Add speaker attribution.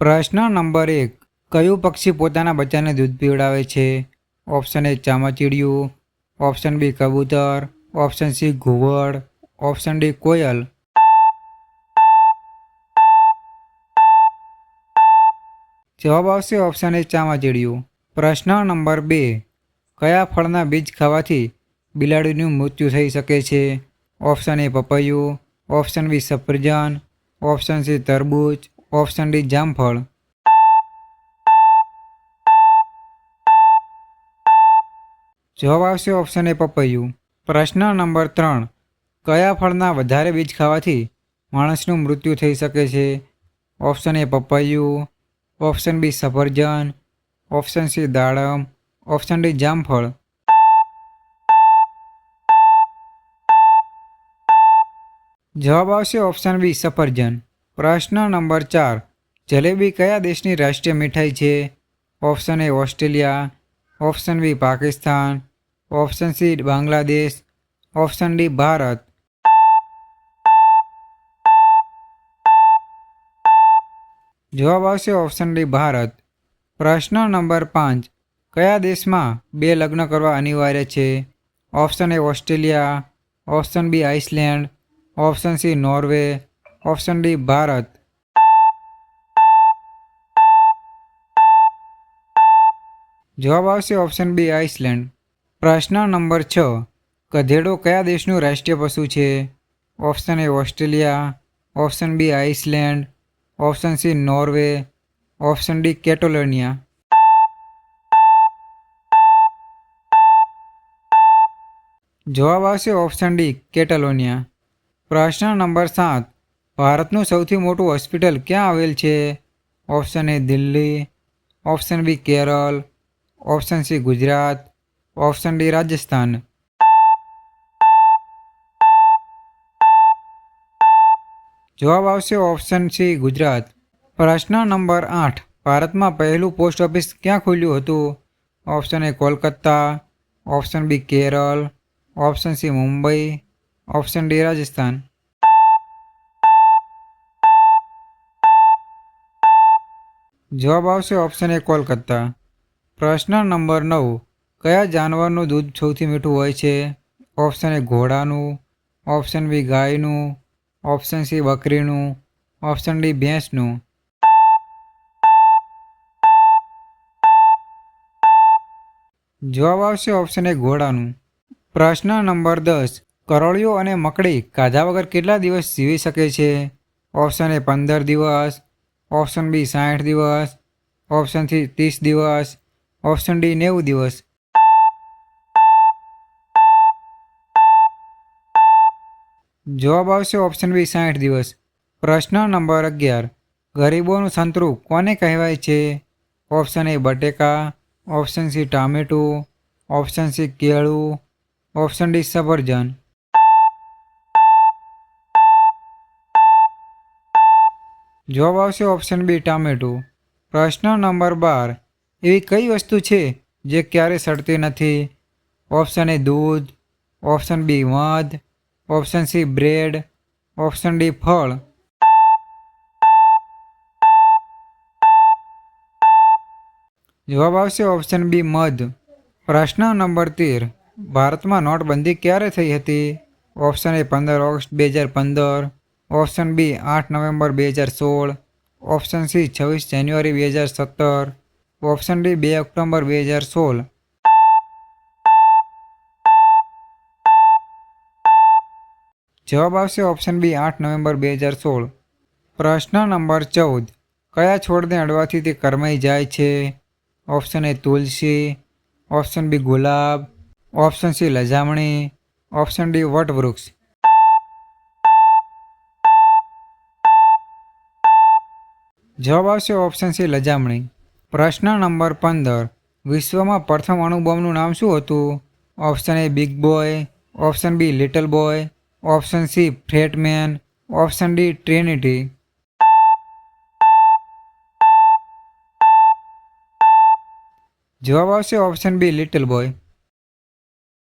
Speaker 1: પ્રશ્ન નંબર 1. કયું પક્ષી પોતાના બચ્ચાને દૂધ પીવડાવે છે? ઓપ્શન એ ચામાચીડિયું, ઓપ્શન બી કબૂતર, ઓપ્શન સી ઘુવડ, ઓપ્શન ડી કોયલ. જવાબ આવશે ઓપ્શન એ ચામાચીડિયું. પ્રશ્ન નંબર 2. કયા ફળના બીજ ખાવાથી બિલાડીનું મૃત્યુ થઈ શકે છે? ઓપ્શન એ પપૈયું, ઓપ્શન બી સફરજન, ઓપ્શન સી તરબૂચ, ઓપ્શન ડી જામફળ. જવાબ આવશે ઓપ્શન એ પપૈયું. પ્રશ્ન નંબર 3. કયા ફળના વધારે બીજ ખાવાથી માણસનું મૃત્યુ થઈ શકે છે? ઓપ્શન એ પપૈયું, ઓપ્શન બી સફરજન, ઓપ્શન સી દાડમ, ઓપ્શન ડી જામફળ. જવાબ આવશે ઓપ્શન બી સફરજન. પ્રશ્ન નંબર 4. જલેબી કયા દેશની રાષ્ટ્રીય મીઠાઈ છે? Option A Australia, option B Pakistan, option C Bangladesh, option D Bharat. જવાબ આવશે ઓપ્શન ડી ભારત. પ્રશ્ન નંબર 5. કયા દેશમાં 2 લગ્ન કરવા અનિવાર્ય છે? Option A Australia, option B Iceland, option C Norway, option D Bharat. જવાબ આવશે ઓપ્શન બી આઇસલેન્ડ. પ્રશ્ન નંબર 6. ગધેડો કયા દેશનું રાષ્ટ્રીય પશુ છે? Option A Australia, option B Iceland, option C Norway, option D Catalonia. જવાબ આવશે ઓપ્શન ડી કેટલોનિયા. પ્રશ્ન નંબર 7. ભારતનું સૌથી મોટું હોસ્પિટલ ક્યાં આવેલ છે? Option A Delhi, option B Kerala, option C Gujarat, option D Rajasthan. જવાબ આવશે ઓપ્શન સી ગુજરાત. પ્રશ્ન નંબર 8. ભારતમાં પહેલું પોસ્ટ ઓફિસ ક્યાં ખુલ્યું હતું? Option A Kolkata, option B Kerala, option C Mumbai, option D Rajasthan. જવાબ આવશે ઓપ્શન એ કોલકાતા. પ્રશ્ન નંબર 9. કયા જાનવરનું દૂધ સૌથી મીઠું હોય છે? ઓપ્શન એ ઘોડાનું, ઓપ્શન બી ગાયનું, ઓપ્શન સી બકરીનું, ઓપ્શન ડી ભેંસનું. જવાબ આવશે ઓપ્શન એ ઘોડાનું. પ્રશ્ન નંબર 10. કરોળિયો અને મકડી ખાધા વગર કેટલા દિવસ જીવી શકે છે? ઓપ્શન એ 15 દિવસ, ઓપ્શન બી 60 દિવસ, ઓપ્શન સી 30 દિવસ, ઓપ્શન ડી 90 દિવસ. જવાબ આવશે ઓપ્શન બી 60 દિવસ. પ્રશ્ન નંબર 11. ગરીબોનું સંતરું કોને કહેવાય છે? ઓપ્શન એ બટેકા, ઓપ્શન સી ટામેટું, ઓપ્શન સી કેળું, ઓપ્શન ડી સફરજન. જવાબ આવશે ઓપ્શન બી ટામેટું. પ્રશ્ન નંબર 12. એવી કઈ વસ્તુ છે જે ક્યારે સડતી નથી? ઓપ્શન એ દૂધ, ઓપ્શન બી મધ, option C bread, option D ફળ. જવાબ આવશે ઓપ્શન બી મધ. પ્રશ્ન નંબર 13. ભારતમાં નોટબંધી ક્યારે થઈ હતી? Option A 15 August 2015, option B 8 November 2016, option C 26 January 2017, option D 2 October 2016. જવાબ આવશે ઓપ્શન બી 8 નવેમ્બર 2016. પ્રશ્ન નંબર 14. કયા છોડને અડવાથી તે કરમાઈ જાય છે? ઓપ્શન એ તુલસી, ઓપ્શન બી ગુલાબ, ઓપ્શન સી લજામણી, ઓપ્શન ડી વટવૃક્ષ. જવાબ આવશે ઓપ્શન સી લજામણી. પ્રશ્ન નંબર 15. વિશ્વમાં પ્રથમ અણુબોમ્બનું નામ શું હતું? Option A big boy, option B little boy, option C fat man, option D Trinity. જવાબ આવશે ઓપ્શન બી લિટલ બોય.